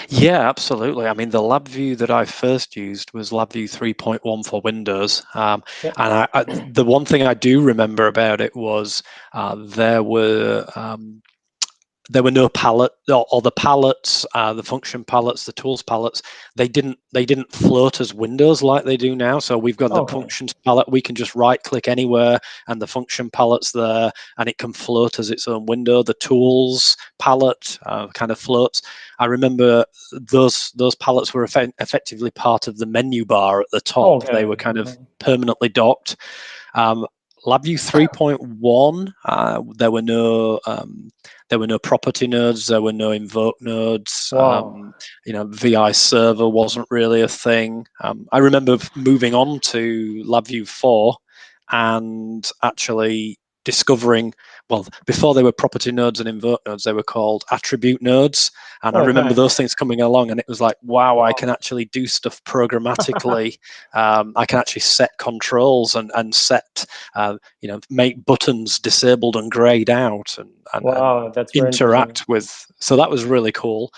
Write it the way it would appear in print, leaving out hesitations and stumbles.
Yeah, absolutely. I mean, the LabVIEW that I first used was LabVIEW 3.1 for Windows. Yeah. And the one thing I do remember about it was there were no palette or the palettes, the function palettes, the tools palettes. They didn't float as windows like they do now. So we've got the Okay. functions palette. We can just right click anywhere, and the function palette's there, and it can float as its own window. The tools palette kind of floats. I remember those palettes were effectively part of the menu bar at the top. They Okay. were kind of Mhm. permanently docked. Um, LabVIEW 3.1, there were no property nodes, there were no invoke nodes. Wow. VI server wasn't really a thing. I remember moving on to LabVIEW 4 and actually discovering, well, before they were property nodes and invoke nodes, they were called attribute nodes. And I remember Okay. those things coming along, and it was like, wow, I can Wow. actually do stuff programmatically. I can actually set controls and set, make buttons disabled and grayed out and Wow, that's very interesting. interact with. So that was really cool.